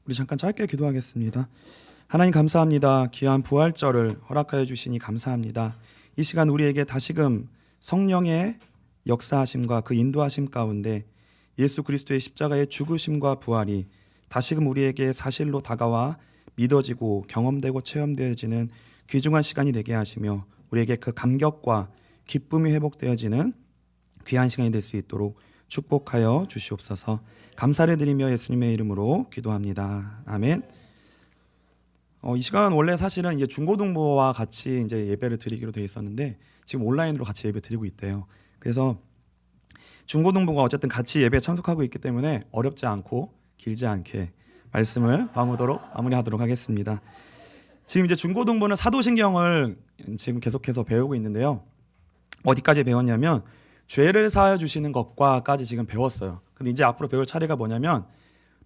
우리 잠깐 짧게 기도하겠습니다. 하나님 감사합니다. 귀한 부활절을 허락하여 주시니 감사합니다. 이 시간 우리에게 다시금 성령의 역사하심과 그 인도하심 가운데 예수 그리스도의 십자가의 죽으심과 부활이 다시금 우리에게 사실로 다가와 믿어지고 경험되고 체험되어지는 귀중한 시간이 되게 하시며 우리에게 그 감격과 기쁨이 회복되어지는 귀한 시간이 될 수 있도록 축복하여 주시옵소서. 감사를 드리며 예수님의 이름으로 기도합니다. 아멘. 이 시간 원래 사실은 이제 중고등부와 같이 이제 예배를 드리기로 되어 있었는데 지금 온라인으로 같이 예배 드리고 있대요. 그래서 중고등부가 어쨌든 같이 예배에 참석하고 있기 때문에 어렵지 않고 길지 않게 말씀을 마무리하도록 하겠습니다. 지금 이제 중고등부는 사도신경을 지금 계속해서 배우고 있는데요. 어디까지 배웠냐면 죄를 사하여 주시는 것과까지 지금 배웠어요. 근데 이제 앞으로 배울 차례가 뭐냐면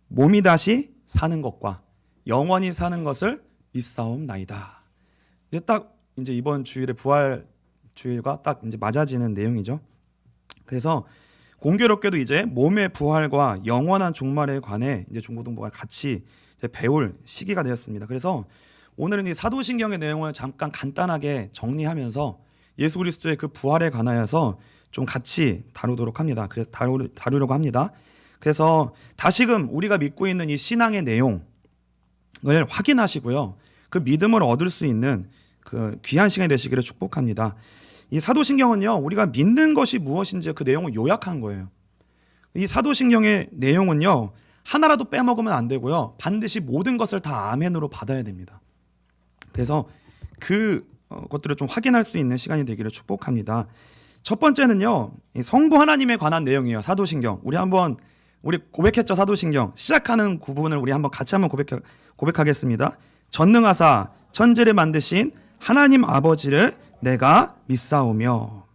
몸이 다시 사는 것과 영원히 사는 것을 믿사옵나이다. 이제 딱 이제 이번 주일의 부활 주일과 딱 이제 맞아지는 내용이죠. 그래서 공교롭게도 이제 몸의 부활과 영원한 종말에 관해 이제 중고등부가 같이 이제 배울 시기가 되었습니다. 그래서 오늘은 이 사도신경의 내용을 잠깐 간단하게 정리하면서 예수 그리스도의 그 부활에 관하여서 좀 같이 다루도록 합니다. 그래서 다루려고 합니다. 그래서 다시금 우리가 믿고 있는 이 신앙의 내용을 확인하시고요. 그 믿음을 얻을 수 있는 그 귀한 시간이 되시기를 축복합니다. 이 사도신경은요, 우리가 믿는 것이 무엇인지 그 내용을 요약한 거예요. 이 사도신경의 내용은요, 하나라도 빼먹으면 안 되고요, 반드시 모든 것을 다 아멘으로 받아야 됩니다. 그래서 그 것들을 좀 확인할 수 있는 시간이 되기를 축복합니다. 첫 번째는요, 성부 하나님에 관한 내용이에요. 사도신경. 우리 고백했죠. 사도신경 시작하는 부분을 우리 같이 한번 고백하겠습니다. 전능하사 천지를 만드신 하나님 아버지를 내가 믿사오며.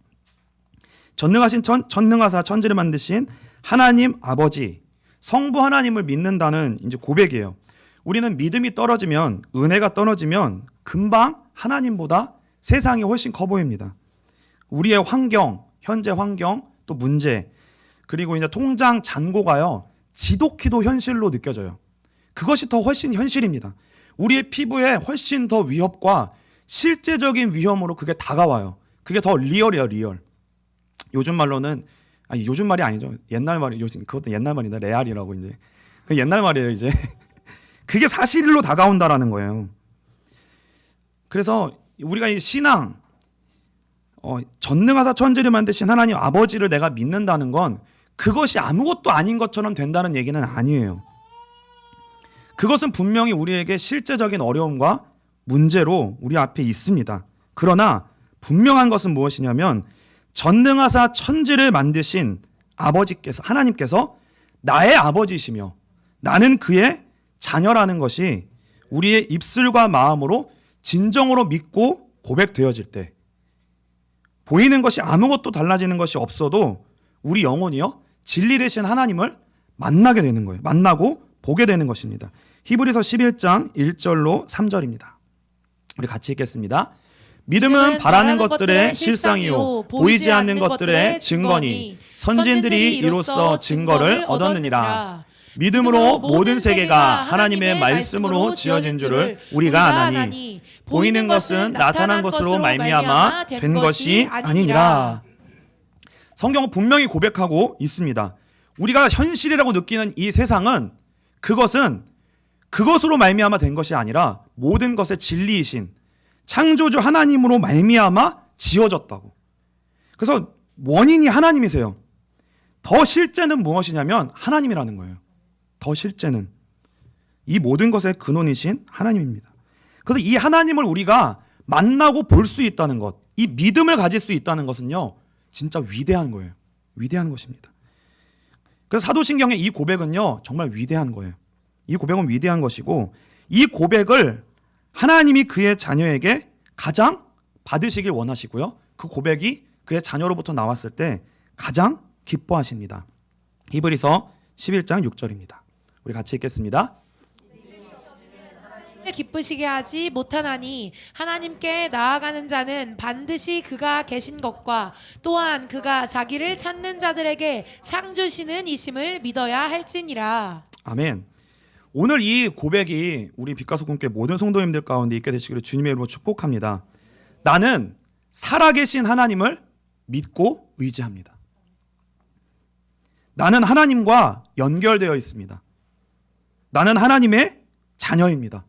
전능하사 천지를 만드신 하나님 아버지, 성부 하나님을 믿는다는 이제 고백이에요. 우리는 믿음이 떨어지면, 은혜가 떨어지면 금방 하나님보다 세상이 훨씬 커 보입니다. 우리의 환경, 현재 환경, 또 문제, 그리고 이제 통장 잔고가요, 지독히도 현실로 느껴져요. 그것이 더 훨씬 현실입니다. 우리의 피부에 훨씬 더 위협과 실제적인 위험으로 그게 다가와요. 그게 더 리얼이에요, 리얼. 요즘 말로는, 요즘 말이 아니죠. 옛날 말이, 그것도 옛날 말이다. 레알이라고 이제. 그 옛날 말이에요, 이제. 그게 사실로 다가온다라는 거예요. 그래서 우리가 이 신앙, 전능하사 천지를 만드신 하나님 아버지를 내가 믿는다는 건 그것이 아무것도 아닌 것처럼 된다는 얘기는 아니에요. 그것은 분명히 우리에게 실제적인 어려움과 문제로 우리 앞에 있습니다. 그러나 분명한 것은 무엇이냐면 전능하사 천지를 만드신 아버지께서, 하나님께서 나의 아버지시며 나는 그의 자녀라는 것이 우리의 입술과 마음으로 진정으로 믿고 고백되어질 때, 보이는 것이 아무것도 달라지는 것이 없어도 우리 영혼이요, 진리 되신 하나님을 만나게 되는 거예요. 만나고 보게 되는 것입니다. 히브리서 11장 1절로 3절입니다. 우리 같이 읽겠습니다. 믿음은 바라는 것들의 실상이요 보이지 않는 것들의 증거니 선진들이 이로써 증거를 얻었느니라. 믿음으로 모든 세계가 하나님의 말씀으로 지어진 줄을 우리가 아나니 보이는 것은 나타난 것으로 말미암아 된 것이 아니니라. 성경은 분명히 고백하고 있습니다. 우리가 현실이라고 느끼는 이 세상은 그것으로 말미암아 된 것이 아니라 모든 것의 진리이신 창조주 하나님으로 말미암아 지어졌다고. 그래서 원인이 하나님이세요. 더 실제는 무엇이냐면 하나님이라는 거예요. 더 실제는 이 모든 것의 근원이신 하나님입니다. 그래서 이 하나님을 우리가 만나고 볼 수 있다는 것, 이 믿음을 가질 수 있다는 것은요, 진짜 위대한 거예요. 위대한 것입니다. 그래서 사도신경의 이 고백은요, 정말 위대한 거예요. 이 고백은 위대한 것이고, 이 고백을 하나님이 그의 자녀에게 가장 받으시길 원하시고요, 그 고백이 그의 자녀로부터 나왔을 때 가장 기뻐하십니다. 히브리서 11장 6절입니다. 우리 같이 읽겠습니다. 기쁘시게 하지 못하나니 하나님께 나아가는 자는 반드시 그가 계신 것과 또한 그가 자기를 찾는 자들에게 상 주시는 이심을 믿어야 할지니라. 아멘. 오늘 이 고백이 우리 빛가수 꿈교회 모든 성도님들 가운데 있게 되시기를 주님의 이름으로 축복합니다. 나는 살아계신 하나님을 믿고 의지합니다. 나는 하나님과 연결되어 있습니다. 나는 하나님의 자녀입니다.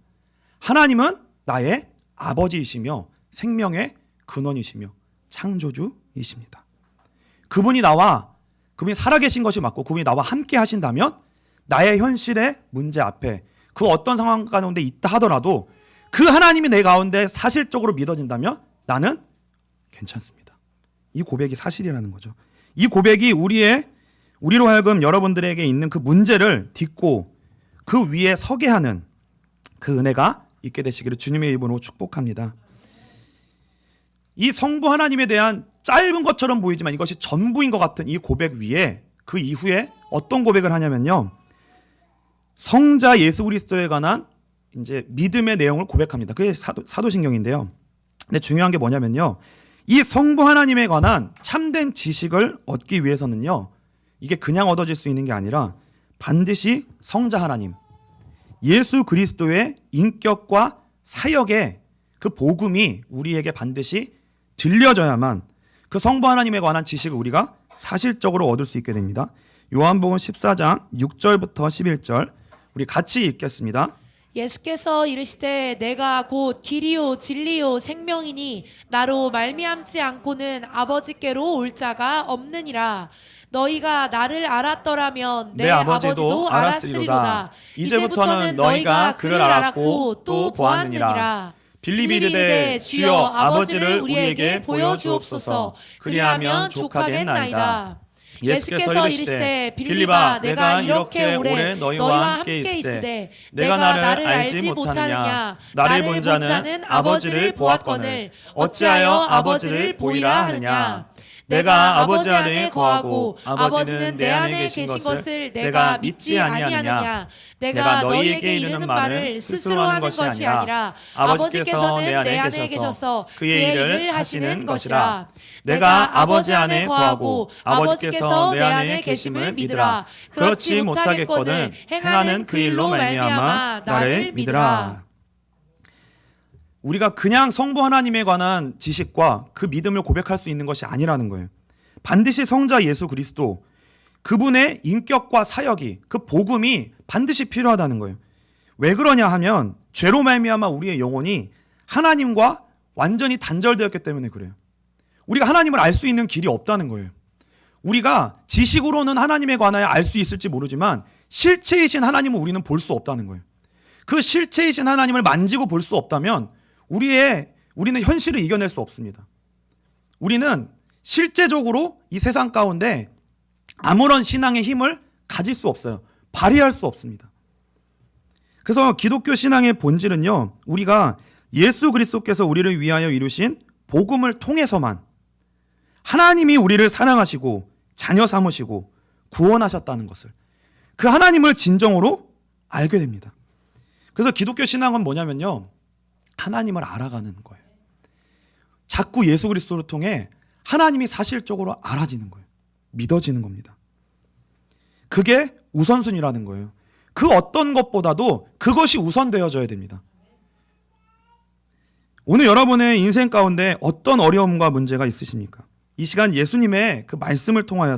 하나님은 나의 아버지이시며 생명의 근원이시며 창조주이십니다. 그분이 살아계신 것이 맞고 그분이 나와 함께 하신다면 나의 현실의 문제 앞에 그 어떤 상황 가운데 있다 하더라도 그 하나님이 내 가운데 사실적으로 믿어진다면 나는 괜찮습니다. 이 고백이 사실이라는 거죠. 이 고백이 우리로 하여금 여러분들에게 있는 그 문제를 딛고 그 위에 서게 하는 그 은혜가 있게 되시기를 주님의 이름으로 축복합니다. 이 성부 하나님에 대한 짧은 것처럼 보이지만 이것이 전부인 것 같은 이 고백 위에 그 이후에 어떤 고백을 하냐면요. 성자 예수 그리스도에 관한 이제 믿음의 내용을 고백합니다. 그게 사도신경인데요. 근데 중요한 게 뭐냐면요. 이 성부 하나님에 관한 참된 지식을 얻기 위해서는요. 이게 그냥 얻어질 수 있는 게 아니라 반드시 성자 하나님, 예수 그리스도의 인격과 사역의 그 복음이 우리에게 반드시 들려져야만 그 성부 하나님에 관한 지식을 우리가 사실적으로 얻을 수 있게 됩니다. 요한복음 14장 6절부터 11절 우리 같이 읽겠습니다. 예수께서 이르시되 내가 곧 길이요 진리요 생명이니 나로 말미암지 않고는 아버지께로 올 자가 없느니라. 너희가 나를 알았더라면 내 아버지도 알았으리로다. 이제부터는 너희가 그를 알았고 또 보았느니라. 빌립이 이르되 주여 아버지를 우리에게 보여주옵소서. 그리하면 족하겠나이다. 예수께서 이르시되 빌립아 내가 이렇게 오래 너희와 함께 있으되 내가 나를 알지 못하느냐. 나를 본 자는 아버지를 보았거늘 어찌하여 아버지를 보이라 하느냐. 내가 아버지 안에 거하고 아버지는 내 안에 계신 것을 내가 믿지 아니하느냐. 내가 너희에게 이르는 말을 스스로 하는 것이 아니라 아버지께서는 내 안에 계셔서 그의 일을 하시는 것이라. 내가 아버지 안에 거하고 아버지께서 내 안에 계심을 믿으라. 그렇지 못하겠거늘 행하는 그 일로 말미암아 나를 믿으라. 우리가 그냥 성부 하나님에 관한 지식과 그 믿음을 고백할 수 있는 것이 아니라는 거예요. 반드시 성자 예수 그리스도 그분의 인격과 사역이 그 복음이 반드시 필요하다는 거예요. 왜 그러냐 하면 죄로 말미암아 우리의 영혼이 하나님과 완전히 단절되었기 때문에 그래요. 우리가 하나님을 알 수 있는 길이 없다는 거예요. 우리가 지식으로는 하나님에 관하여 알 수 있을지 모르지만 실체이신 하나님을 우리는 볼 수 없다는 거예요. 그 실체이신 하나님을 만지고 볼 수 없다면 우리는 현실을 이겨낼 수 없습니다. 우리는 실제적으로 이 세상 가운데 아무런 신앙의 힘을 가질 수 없어요. 발휘할 수 없습니다. 그래서 기독교 신앙의 본질은요, 우리가 예수 그리스도께서 우리를 위하여 이루신 복음을 통해서만 하나님이 우리를 사랑하시고 자녀 삼으시고 구원하셨다는 것을, 그 하나님을 진정으로 알게 됩니다. 그래서 기독교 신앙은 뭐냐면요, 하나님을 알아가는 거예요. 자꾸 예수 그리스도를 통해 하나님이 사실적으로 알아지는 거예요. 믿어지는 겁니다. 그게 우선순위라는 거예요. 그 어떤 것보다도 그것이 우선되어져야 됩니다. 오늘 여러분의 인생 가운데 어떤 어려움과 문제가 있으십니까? 이 시간 예수님의 그 말씀을 통해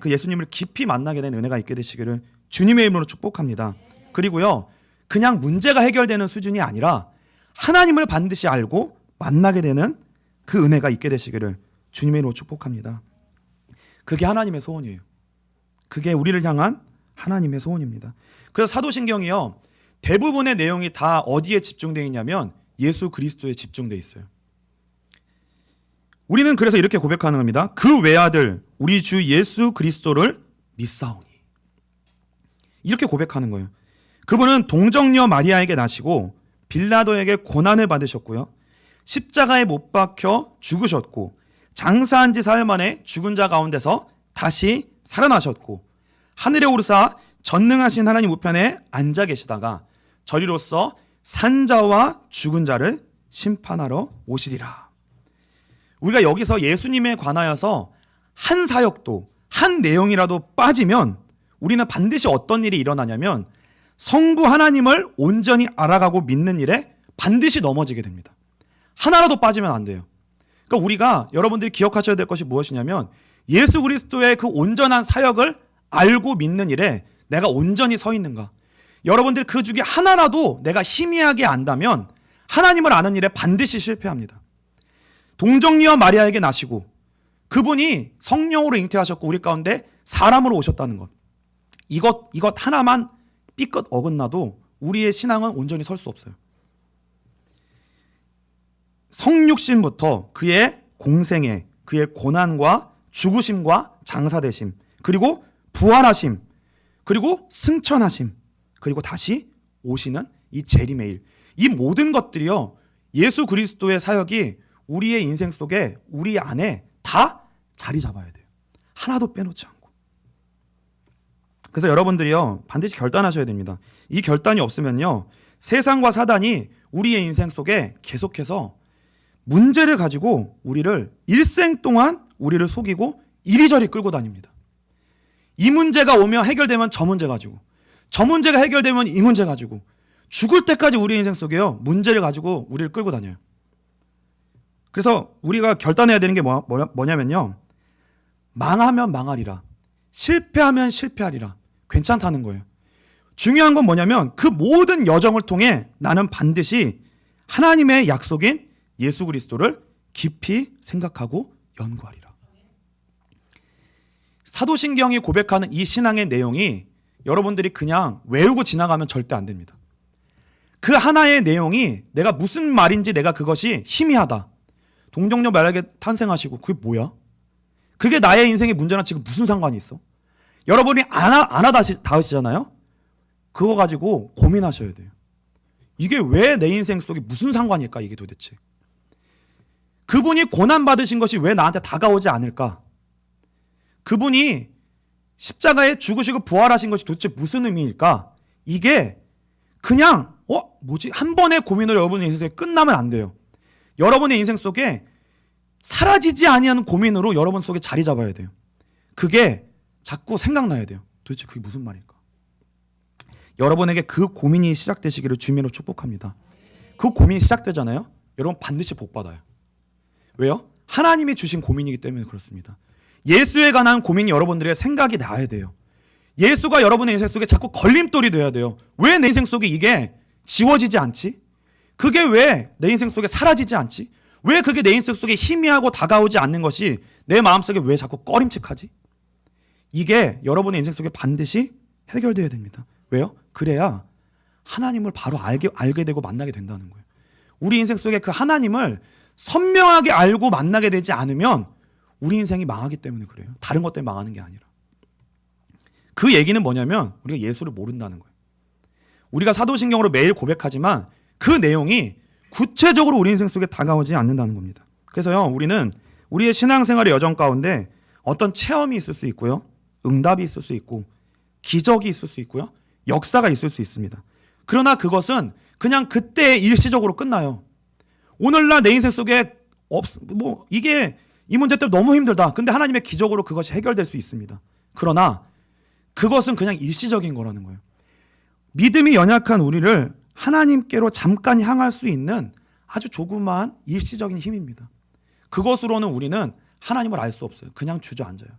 그 예수님을 깊이 만나게 된 은혜가 있게 되시기를 주님의 이름으로 축복합니다. 그리고요, 그냥 문제가 해결되는 수준이 아니라 하나님을 반드시 알고 만나게 되는 그 은혜가 있게 되시기를 주님의 이름으로 축복합니다. 그게 하나님의 소원이에요. 그게 우리를 향한 하나님의 소원입니다. 그래서 사도신경이요, 대부분의 내용이 다 어디에 집중되어 있냐면 예수 그리스도에 집중되어 있어요. 우리는 그래서 이렇게 고백하는 겁니다. 그 외아들 우리 주 예수 그리스도를 믿사오니. 이렇게 고백하는 거예요. 그분은 동정녀 마리아에게 나시고 빌라도에게 고난을 받으셨고요, 십자가에 못 박혀 죽으셨고 장사한 지 사흘 만에 죽은 자 가운데서 다시 살아나셨고 하늘에 오르사 전능하신 하나님 우편에 앉아 계시다가 저리로서 산자와 죽은 자를 심판하러 오시리라. 우리가 여기서 예수님에 관하여서 한 사역도 한 내용이라도 빠지면 우리는 반드시 어떤 일이 일어나냐면 성부 하나님을 온전히 알아가고 믿는 일에 반드시 넘어지게 됩니다. 하나라도 빠지면 안 돼요. 그러니까 우리가 여러분들이 기억하셔야 될 것이 무엇이냐면 예수 그리스도의 그 온전한 사역을 알고 믿는 일에 내가 온전히 서 있는가. 여러분들 그 중에 하나라도 내가 희미하게 안다면 하나님을 아는 일에 반드시 실패합니다. 동정녀 마리아에게 나시고 그분이 성령으로 잉태하셨고 우리 가운데 사람으로 오셨다는 것. 이것 하나만 삐끗 어긋나도 우리의 신앙은 온전히 설 수 없어요. 성육신부터 그의 공생애, 그의 고난과 죽으심과 장사되심, 그리고 부활하심, 그리고 승천하심, 그리고 다시 오시는 이 재림의 일. 이 모든 것들이요, 예수 그리스도의 사역이 우리의 인생 속에, 우리 안에 다 자리 잡아야 돼요. 하나도 빼놓지 않고. 그래서 여러분들이요, 반드시 결단하셔야 됩니다. 이 결단이 없으면요, 세상과 사단이 우리의 인생 속에 계속해서 문제를 가지고 우리를 일생 동안 우리를 속이고 이리저리 끌고 다닙니다. 이 문제가 오면 해결되면 저 문제 가지고, 저 문제가 해결되면 이 문제 가지고, 죽을 때까지 우리 인생 속에요, 문제를 가지고 우리를 끌고 다녀요. 그래서 우리가 결단해야 되는 게 뭐냐면요, 망하면 망하리라, 실패하면 실패하리라. 괜찮다는 거예요. 중요한 건 뭐냐면 그 모든 여정을 통해 나는 반드시 하나님의 약속인 예수 그리스도를 깊이 생각하고 연구하리라. 사도신경이 고백하는 이 신앙의 내용이 여러분들이 그냥 외우고 지나가면 절대 안 됩니다. 그 하나의 내용이 내가 무슨 말인지 내가 그것이 희미하다. 동정녀 마리아에게 탄생하시고 그게 뭐야? 그게 나의 인생의 문제랑 지금 무슨 상관이 있어? 여러분이 닿으시잖아요? 그거 가지고 고민하셔야 돼요. 이게 왜 내 인생 속에 무슨 상관일까 이게 도대체? 그분이 고난받으신 것이 왜 나한테 다가오지 않을까? 그분이 십자가에 죽으시고 부활하신 것이 도대체 무슨 의미일까? 이게 그냥 한 번의 고민으로 여러분의 인생 속에 끝나면 안 돼요. 여러분의 인생 속에 사라지지 아니하는 고민으로 여러분 속에 자리 잡아야 돼요. 그게 자꾸 생각나야 돼요. 도대체 그게 무슨 말일까? 여러분에게 그 고민이 시작되시기를 주님으로 축복합니다. 그 고민이 시작되잖아요. 여러분 반드시 복 받아요. 왜요? 하나님이 주신 고민이기 때문에 그렇습니다. 예수에 관한 고민이 여러분들의 생각이 나야 돼요. 예수가 여러분의 인생 속에 자꾸 걸림돌이 돼야 돼요. 왜 내 인생 속에 이게 지워지지 않지? 그게 왜 내 인생 속에 사라지지 않지? 왜 그게 내 인생 속에 희미하고 다가오지 않는 것이 내 마음속에 왜 자꾸 꺼림칙하지? 이게 여러분의 인생 속에 반드시 해결돼야 됩니다. 왜요? 그래야 하나님을 바로 알게 되고 만나게 된다는 거예요. 우리 인생 속에 그 하나님을 선명하게 알고 만나게 되지 않으면 우리 인생이 망하기 때문에 그래요. 다른 것 때문에 망하는 게 아니라. 그 얘기는 뭐냐면 우리가 예수를 모른다는 거예요. 우리가 사도신경으로 매일 고백하지만 그 내용이 구체적으로 우리 인생 속에 다가오지 않는다는 겁니다. 그래서요, 우리는 우리의 신앙생활의 여정 가운데 어떤 체험이 있을 수 있고요, 응답이 있을 수 있고, 기적이 있을 수 있고요, 역사가 있을 수 있습니다. 그러나 그것은 그냥 그때 일시적으로 끝나요. 오늘날 내 인생 속에 이게 이 문제 때문에 너무 힘들다. 근데 하나님의 기적으로 그것이 해결될 수 있습니다. 그러나 그것은 그냥 일시적인 거라는 거예요. 믿음이 연약한 우리를 하나님께로 잠깐 향할 수 있는 아주 조그마한 일시적인 힘입니다. 그것으로는 우리는 하나님을 알 수 없어요. 그냥 주저앉아요.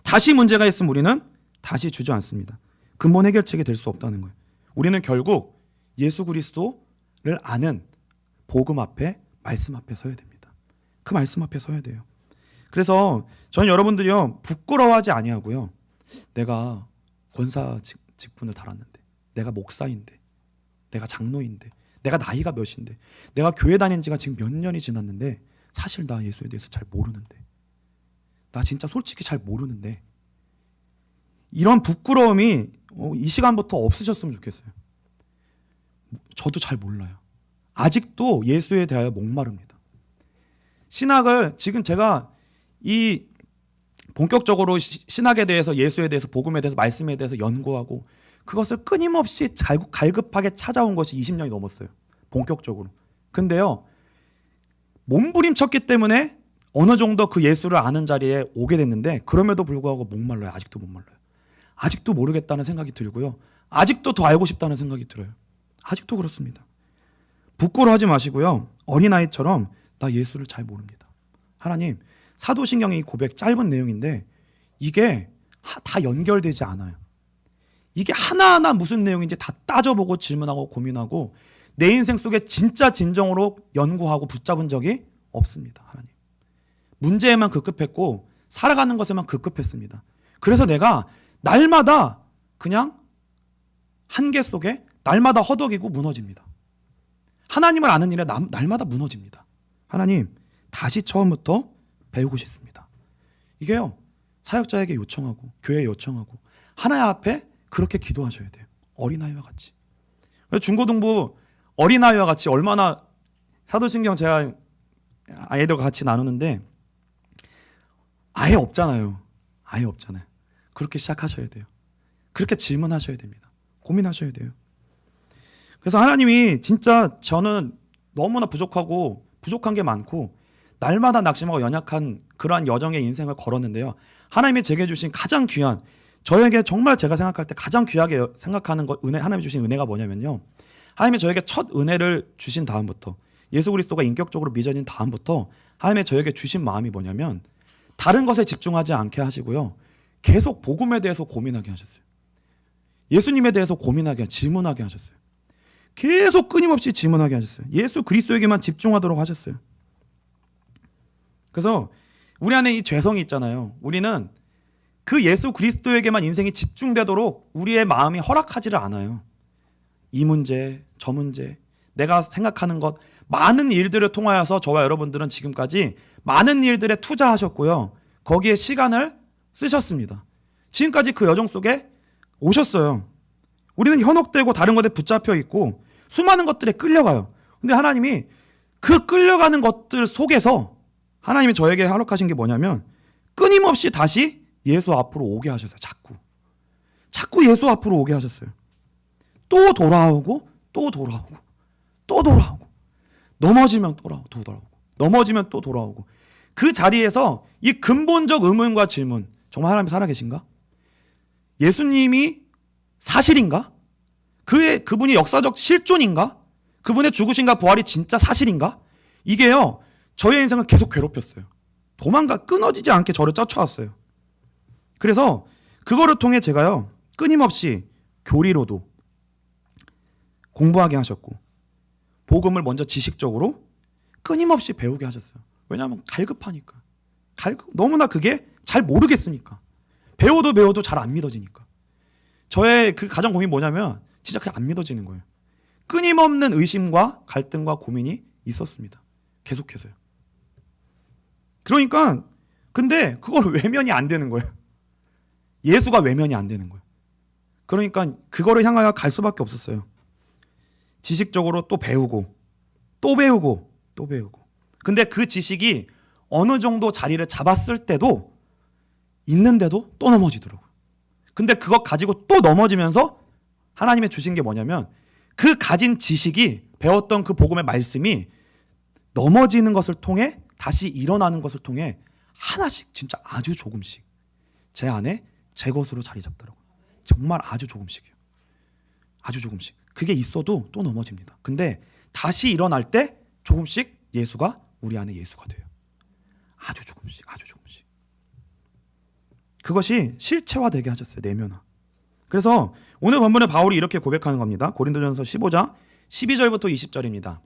다시 문제가 있으면 우리는 다시 주저앉습니다. 근본 해결책이 될 수 없다는 거예요. 우리는 결국 예수 그리스도를 아는 복음 앞에, 말씀 앞에 서야 됩니다. 그 말씀 앞에 서야 돼요. 그래서 저는 여러분들이요, 부끄러워하지 아니하고요, 내가 권사 직분을 달았는데, 내가 목사인데, 내가 장로인데, 내가 나이가 몇인데, 내가 교회 다닌 지가 지금 몇 년이 지났는데 사실 나 예수에 대해서 잘 모르는데, 나 진짜 솔직히 잘 모르는데, 이런 부끄러움이 이 시간부터 없으셨으면 좋겠어요. 저도 잘 몰라요. 아직도 예수에 대하여 목마릅니다. 신학을 지금 제가 이 본격적으로 신학에 대해서, 예수에 대해서, 복음에 대해서, 말씀에 대해서 연구하고 그것을 끊임없이 갈급하게 찾아온 것이 20년이 넘었어요. 본격적으로. 근데요, 몸부림쳤기 때문에 어느 정도 그 예수를 아는 자리에 오게 됐는데 그럼에도 불구하고 목말라요. 아직도 목말라요. 아직도 모르겠다는 생각이 들고요. 아직도 더 알고 싶다는 생각이 들어요. 아직도 그렇습니다. 부끄러워하지 마시고요. 어린아이처럼 나 예수를 잘 모릅니다. 하나님, 사도신경의 이 고백 짧은 내용인데 이게 다 연결되지 않아요. 이게 하나하나 무슨 내용인지 다 따져보고 질문하고 고민하고 내 인생 속에 진짜 진정으로 연구하고 붙잡은 적이 없습니다. 하나님. 문제에만 급급했고 살아가는 것에만 급급했습니다. 그래서 내가 날마다 그냥 한계 속에 날마다 허덕이고 무너집니다. 하나님을 아는 일에 날마다 무너집니다. 하나님, 다시 처음부터 배우고 싶습니다. 이게요, 사역자에게 요청하고 교회에 요청하고 하나님 앞에 그렇게 기도하셔야 돼요. 어린아이와 같이. 중고등부 어린아이와 같이 얼마나 사도신경 제가 아이들과 같이 나누는데 아예 없잖아요. 아예 없잖아요. 그렇게 시작하셔야 돼요. 그렇게 질문하셔야 됩니다. 고민하셔야 돼요. 그래서 하나님이 진짜 저는 너무나 부족하고 부족한 게 많고 날마다 낙심하고 연약한 그러한 여정의 인생을 걸었는데요. 하나님이 제게 주신 가장 귀한, 저에게 정말 제가 생각할 때 가장 귀하게 생각하는 것, 하나님이 주신 은혜가 뭐냐면요. 하나님이 저에게 첫 은혜를 주신 다음부터, 예수 그리스도가 인격적으로 믿어진 다음부터 하나님이 저에게 주신 마음이 뭐냐면 다른 것에 집중하지 않게 하시고요. 계속 복음에 대해서 고민하게 하셨어요. 예수님에 대해서 고민하게, 질문하게 하셨어요. 계속 끊임없이 질문하게 하셨어요. 예수 그리스도에게만 집중하도록 하셨어요. 그래서 우리 안에 이 죄성이 있잖아요. 우리는 그 예수 그리스도에게만 인생이 집중되도록 우리의 마음이 허락하지를 않아요. 이 문제, 저 문제, 내가 생각하는 것, 많은 일들을 통하여서 저와 여러분들은 지금까지 많은 일들에 투자하셨고요. 거기에 시간을 쓰셨습니다. 지금까지 그 여정 속에 오셨어요. 우리는 현혹되고 다른 것에 붙잡혀 있고 수많은 것들에 끌려가요. 근데 하나님이 그 끌려가는 것들 속에서 하나님이 저에게 허락하신 게 뭐냐면 끊임없이 다시 예수 앞으로 오게 하셨어요. 자꾸 예수 앞으로 오게 하셨어요. 또 돌아오고 또 돌아오고 또 돌아오고 넘어지면 또 돌아오고 넘어지면 또 돌아오고 그 자리에서 이 근본적 의문과 질문, 정말 하나님이 살아계신가? 예수님이 사실인가? 그분이 역사적 실존인가? 그분의 죽으신가 부활이 진짜 사실인가? 이게요, 저의 인생을 계속 괴롭혔어요. 끊어지지 않게 저를 쫓아왔어요. 그래서 그거를 통해 제가요, 끊임없이 교리로도 공부하게 하셨고 복음을 먼저 지식적으로 끊임없이 배우게 하셨어요. 왜냐하면 갈급하니까. 너무나 그게 잘 모르겠으니까. 배워도 잘 안 믿어지니까. 저의 그 가장 고민이 뭐냐면 진짜 그냥 안 믿어지는 거예요. 끊임없는 의심과 갈등과 고민이 있었습니다. 계속해서요. 그러니까 근데 그걸 외면이 안 되는 거예요. 예수가 외면이 안 되는 거예요. 그러니까 그거를 향하여 갈 수밖에 없었어요. 지식적으로 또 배우고 또 배우고 또 배우고. 근데 그 지식이 어느 정도 자리를 잡았을 때도 있는데도 또 넘어지더라고요. 근데 그거 가지고 또 넘어지면서 하나님이 주신 게 뭐냐면 그 가진 지식이, 배웠던 그 복음의 말씀이 넘어지는 것을 통해 다시 일어나는 것을 통해 하나씩, 진짜 아주 조금씩 제 안에 제 것으로 자리 잡더라고요. 정말 아주 조금씩이요. 아주 조금씩. 그게 있어도 또 넘어집니다. 근데 다시 일어날 때 조금씩 예수가 우리 안에 예수가 돼요. 아주 조금씩, 아주 조금씩. 그것이 실체화되게 하셨어요. 내면화. 그래서 오늘 본문에 바울이 이렇게 고백하는 겁니다. 고린도전서 15장 12절부터 20절입니다.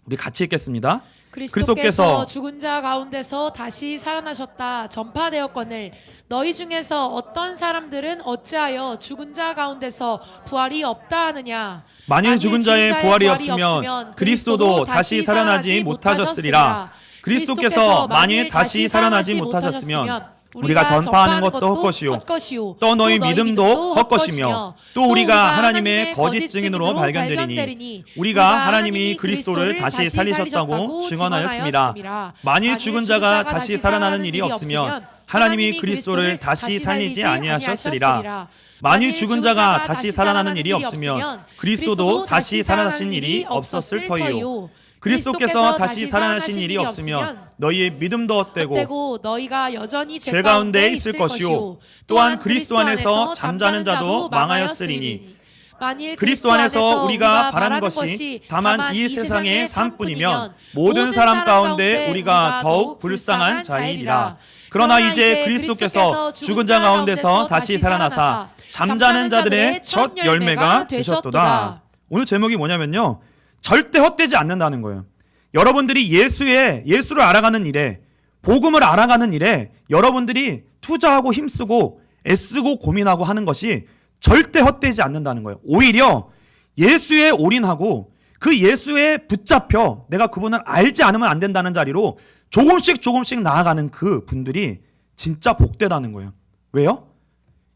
우리 같이 읽겠습니다. 그리스도께서 죽은 자 가운데서 다시 살아나셨다 전파되었거늘 너희 중에서 어떤 사람들은 어찌하여 죽은 자 가운데서 부활이 없다 하느냐. 만일 죽은 자의 부활이 없으면 그리스도도 다시 살아나지 못하셨으리라. 그리스도께서 만일 다시 살아나지 못하셨으면 우리가 전파하는 것도 헛것이요 또 너희 믿음도 헛것이며 또 우리가 하나님의 거짓 증인으로 발견되리니 우리가 하나님이 그리스도를 다시 살리셨다고 증언하였습니다. 만일 죽은 자가 다시 살아나는 일이 없으면 하나님이 그리스도를 다시 살리지 아니하셨으리라. 만일 죽은 자가 다시 살아나는 일이 없으면 그리스도도 다시 살아나신 일이 없었을 터이요. 그리스도께서 다시 살아나신 일이 없으면 너희의 믿음도 헛되고 너희가 여전히 죄 가운데 있을 것이요 또한 그리스도 안에서 잠자는 자도 망하였으리니 만일 그리스도 안에서 우리가 바라는 것이 다만 이 세상의 삶뿐이면 모든 사람 가운데 우리가 더욱 불쌍한 자이리라. 그러나 이제 그리스도께서 죽은 자 가운데서 다시 살아나사 잠자는 자들의 첫 열매가 되셨도다. 오늘 제목이 뭐냐면요, 절대 헛되지 않는다는 거예요. 여러분들이 예수를 알아가는 일에, 복음을 알아가는 일에 여러분들이 투자하고 힘쓰고 애쓰고 고민하고 하는 것이 절대 헛되지 않는다는 거예요. 오히려 예수에 올인하고 그 예수에 붙잡혀 내가 그분을 알지 않으면 안 된다는 자리로 조금씩 나아가는 그 분들이 진짜 복되다는 거예요. 왜요?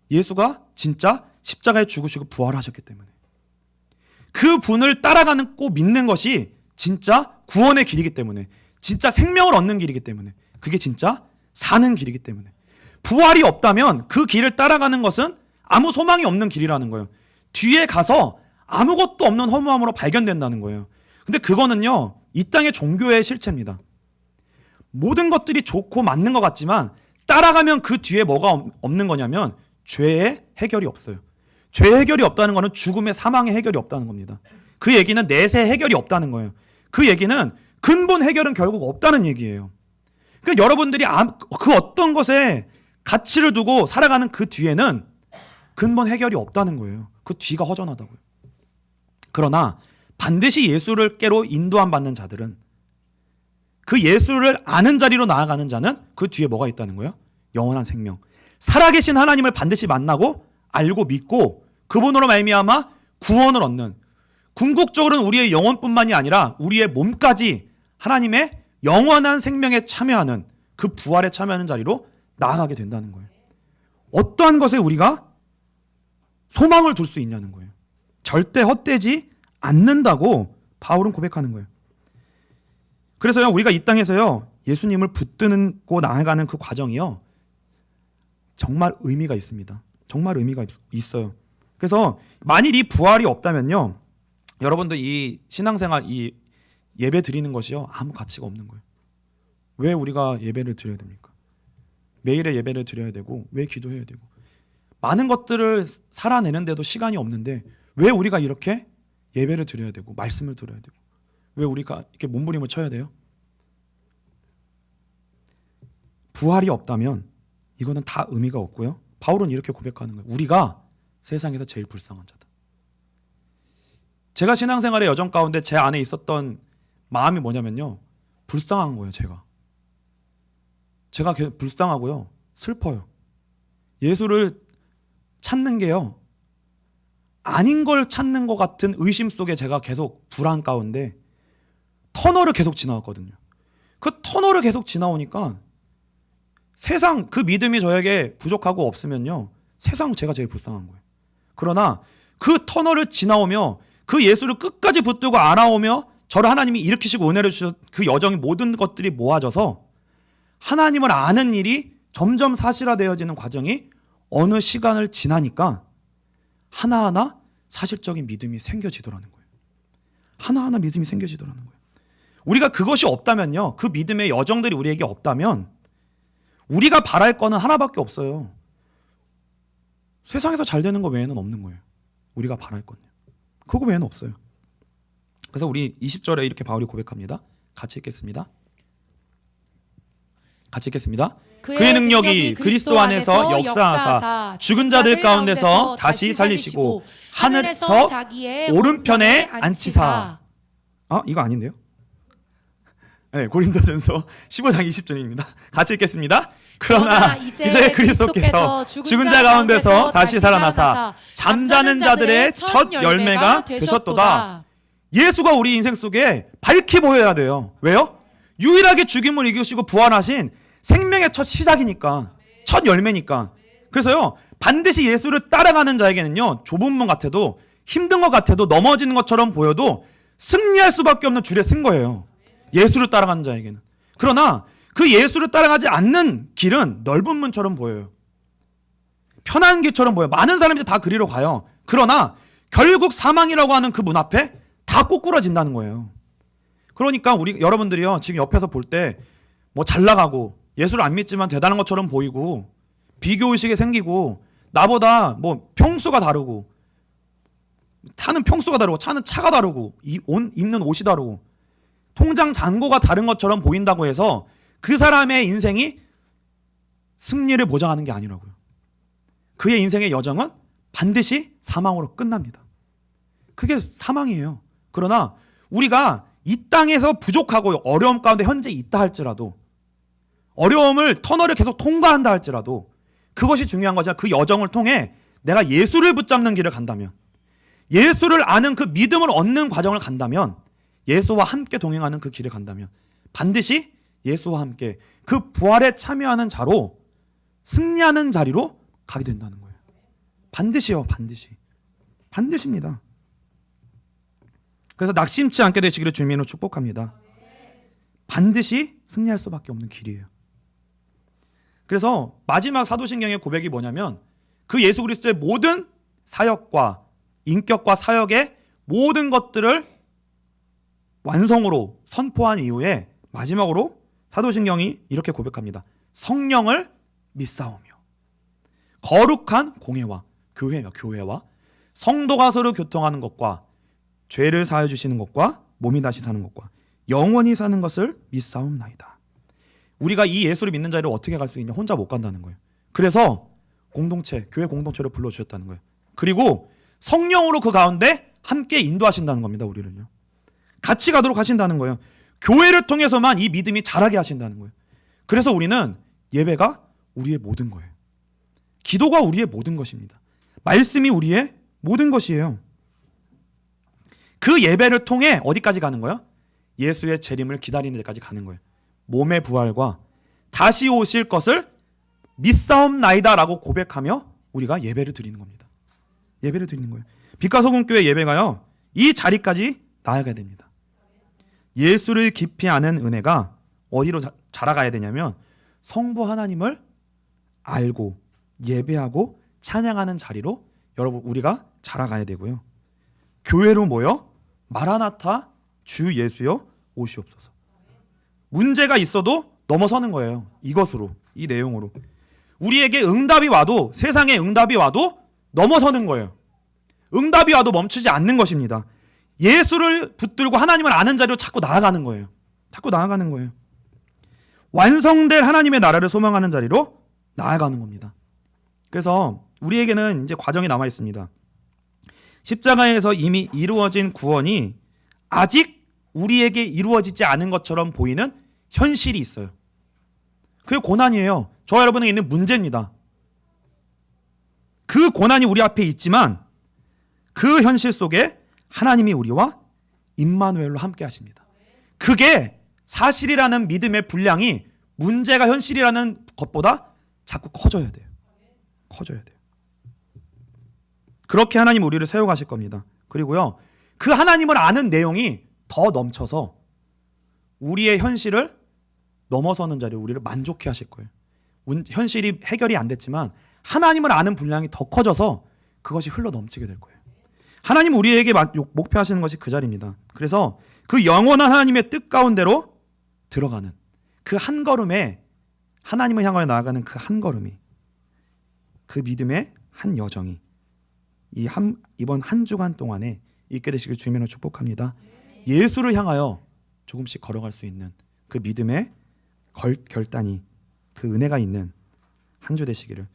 예수가 진짜 십자가에 죽으시고 부활하셨기 때문에. 그 분을 따라가는 꼭 믿는 것이 진짜 구원의 길이기 때문에, 진짜 생명을 얻는 길이기 때문에, 그게 진짜 사는 길이기 때문에. 부활이 없다면 그 길을 따라가는 것은 아무 소망이 없는 길이라는 거예요. 뒤에 가서 아무것도 없는 허무함으로 발견된다는 거예요. 근데 그거는요, 이 땅의 종교의 실체입니다. 모든 것들이 좋고 맞는 것 같지만 따라가면 그 뒤에 뭐가 없는 거냐면 죄의 해결이 없어요. 죄의 해결이 없다는 것은 죽음의 사망의 해결이 없다는 겁니다. 그 얘기는 내세 해결이 없다는 거예요. 그 얘기는 근본 해결은 결국 없다는 얘기예요. 그러니까 여러분들이 그 어떤 것에 가치를 두고 살아가는 그 뒤에는 근본 해결이 없다는 거예요. 그 뒤가 허전하다고요. 그러나 반드시 예수를 깨로 인도함 받는 자들은, 그 예수를 아는 자리로 나아가는 자는 그 뒤에 뭐가 있다는 거예요? 영원한 생명. 살아계신 하나님을 반드시 만나고 알고 믿고 그분으로 말미암아 구원을 얻는, 궁극적으로는 우리의 영혼뿐만이 아니라 우리의 몸까지 하나님의 영원한 생명에 참여하는, 그 부활에 참여하는 자리로 나아가게 된다는 거예요. 어떠한 것에 우리가 소망을 둘 수 있냐는 거예요. 절대 헛되지 않는다고 바울은 고백하는 거예요. 그래서요, 우리가 이 땅에서요, 예수님을 붙들고 나아가는 그 과정이요, 정말 의미가 있습니다. 정말 의미가 있어요. 그래서 만일 이 부활이 없다면요, 여러분들 이 신앙생활, 이 예배 드리는 것이요, 아무 가치가 없는 거예요. 왜 우리가 예배를 드려야 됩니까? 매일의 예배를 드려야 되고, 왜 기도해야 되고, 많은 것들을 살아내는데도 시간이 없는데 왜 우리가 이렇게 예배를 드려야 되고 말씀을 들어야 되고 왜 우리가 이렇게 몸부림을 쳐야 돼요? 부활이 없다면 이거는 다 의미가 없고요. 바울은 이렇게 고백하는 거예요. 우리가 세상에서 제일 불쌍한 자다. 제가 신앙생활의 여정 가운데 제 안에 있었던 마음이 뭐냐면요, 불쌍한 거예요. 제가 불쌍하고요, 슬퍼요. 예수를 찾는 게요, 아닌 걸 찾는 것 같은 의심 속에 제가 계속 불안 가운데 터널을 계속 지나왔거든요. 그 터널을 계속 지나오니까 세상, 그 믿음이 저에게 부족하고 없으면요, 세상 제가 제일 불쌍한 거예요. 그러나 그 터널을 지나오며 그 예수를 끝까지 붙들고 알아오며 저를 하나님이 일으키시고 은혜를 주셔서 그 여정이 모든 것들이 모아져서 하나님을 아는 일이 점점 사실화되어지는 과정이 어느 시간을 지나니까 하나하나 사실적인 믿음이 생겨지더라는 거예요. 하나하나 믿음이 생겨지더라는 거예요. 우리가 그것이 없다면요, 그 믿음의 여정들이 우리에게 없다면 우리가 바랄 거는 하나밖에 없어요. 세상에서 잘 되는 거 외에는 없는 거예요. 우리가 바랄 건요, 그거 외에는 없어요. 그래서 우리 20절에 이렇게 바울이 고백합니다. 같이 읽겠습니다. 그의 능력이 그리스도 안에서 역사하사 죽은 자들 가운데서 다시 살리시고 하늘에서 자기의 오른편에 앉히사. 이거 아닌데요? 네, 고린도전서 15장 20절입니다. 같이 읽겠습니다. 그러나 이제 그리스도께서 죽은 자 가운데서 다시 살아나사 잠자는 자들의 첫 열매가 되셨도다. 예수가 우리 인생 속에 밝히 보여야 돼요. 왜요? 유일하게 죽임을 이기시고 부활하신 생명의 첫 시작이니까, 첫 열매니까. 그래서요, 반드시 예수를 따라가는 자에게는요, 좁은 문 같아도, 힘든 것 같아도, 넘어지는 것처럼 보여도 승리할 수밖에 없는 줄에 쓴 거예요, 예수를 따라가는 자에게는. 그러나 그 예수를 따라가지 않는 길은 넓은 문처럼 보여요. 편한 길처럼 보여요. 많은 사람들이 다 그리로 가요. 그러나 결국 사망이라고 하는 그 문 앞에 다 꼬꾸라진다는 거예요. 그러니까 우리 여러분들이요 지금 옆에서 볼 때 뭐 잘 나가고 예수를 안 믿지만 대단한 것처럼 보이고 비교의식이 생기고 나보다 뭐 평수가 다르고 타는 평수가 다르고 차는 차가 다르고 입는 옷이 다르고 통장 잔고가 다른 것처럼 보인다고 해서 그 사람의 인생이 승리를 보장하는 게 아니라고요. 그의 인생의 여정은 반드시 사망으로 끝납니다. 그게 사망이에요. 그러나 우리가 이 땅에서 부족하고 어려움 가운데 현재 있다 할지라도 어려움을 터널을 계속 통과한다 할지라도 그것이 중요한 거죠. 그 여정을 통해 내가 예수를 붙잡는 길을 간다면 예수를 아는 그 믿음을 얻는 과정을 간다면 예수와 함께 동행하는 그 길을 간다면 반드시 예수와 함께 그 부활에 참여하는 자로 승리하는 자리로 가게 된다는 거예요. 반드시요. 반드시입니다. 그래서 낙심치 않게 되시기를 주님으로 축복합니다. 반드시 승리할 수밖에 없는 길이에요. 그래서 마지막 사도신경의 고백이 뭐냐면 그 예수 그리스도의 모든 사역과 인격과 사역의 모든 것들을 완성으로 선포한 이후에 마지막으로 사도신경이 이렇게 고백합니다. 성령을 믿사오며 거룩한 공회와 교회와 성도가 서로 교통하는 것과 죄를 사하여 주시는 것과 몸이 다시 사는 것과 영원히 사는 것을 믿사옵나이다. 우리가 이 예수를 믿는 자리를 어떻게 갈 수 있냐? 혼자 못 간다는 거예요. 그래서 교회 공동체를 불러주셨다는 거예요. 그리고 성령으로 그 가운데 함께 인도하신다는 겁니다. 우리를요. 같이 가도록 하신다는 거예요. 교회를 통해서만 이 믿음이 자라게 하신다는 거예요. 그래서 우리는 예배가 우리의 모든 거예요. 기도가 우리의 모든 것입니다. 말씀이 우리의 모든 것이에요. 그 예배를 통해 어디까지 가는 거예요? 예수의 재림을 기다리는 데까지 가는 거예요. 몸의 부활과 다시 오실 것을 믿사옵나이다라고 고백하며 우리가 예배를 드리는 겁니다. 예배를 드리는 거예요. 빛과 소금 교회 예배가요. 이 자리까지 나아가야 됩니다. 예수를 깊이 아는 은혜가 어디로 자라가야 되냐면 성부 하나님을 알고 예배하고 찬양하는 자리로 여러분 우리가 자라가야 되고요. 교회로 모여 마라나타 주 예수여 오시옵소서. 문제가 있어도 넘어서는 거예요. 이것으로, 이 내용으로. 우리에게 응답이 와도, 세상에 응답이 와도 넘어서는 거예요. 응답이 와도 멈추지 않는 것입니다. 예수를 붙들고 하나님을 아는 자리로 자꾸 나아가는 거예요. 완성될 하나님의 나라를 소망하는 자리로 나아가는 겁니다. 그래서 우리에게는 이제 과정이 남아 있습니다. 십자가에서 이미 이루어진 구원이 아직 우리에게 이루어지지 않은 것처럼 보이는 현실이 있어요. 그게 고난이에요. 저와 여러분에게 있는 문제입니다. 그 고난이 우리 앞에 있지만 그 현실 속에 하나님이 우리와 임마누엘로 함께 하십니다. 그게 사실이라는 믿음의 분량이 문제가 현실이라는 것보다 자꾸 커져야 돼요. 그렇게 하나님 우리를 세워가실 겁니다. 그리고요, 그 하나님을 아는 내용이 더 넘쳐서 우리의 현실을 넘어서는 자리에 우리를 만족해 하실 거예요. 현실이 해결이 안 됐지만 하나님을 아는 분량이 더 커져서 그것이 흘러 넘치게 될 거예요. 하나님 우리에게 목표하시는 것이 그 자리입니다. 그래서 그 영원한 하나님의 뜻 가운데로 들어가는 그 한 걸음에 하나님을 향하여 나아가는 그 한 걸음이 그 믿음의 한 여정이 이번 한 주간 동안에 있게 되시길 주님으로 축복합니다. 예수를 향하여 조금씩 걸어갈 수 있는 그 믿음의 결단이 그 은혜가 있는 한 주 되시기를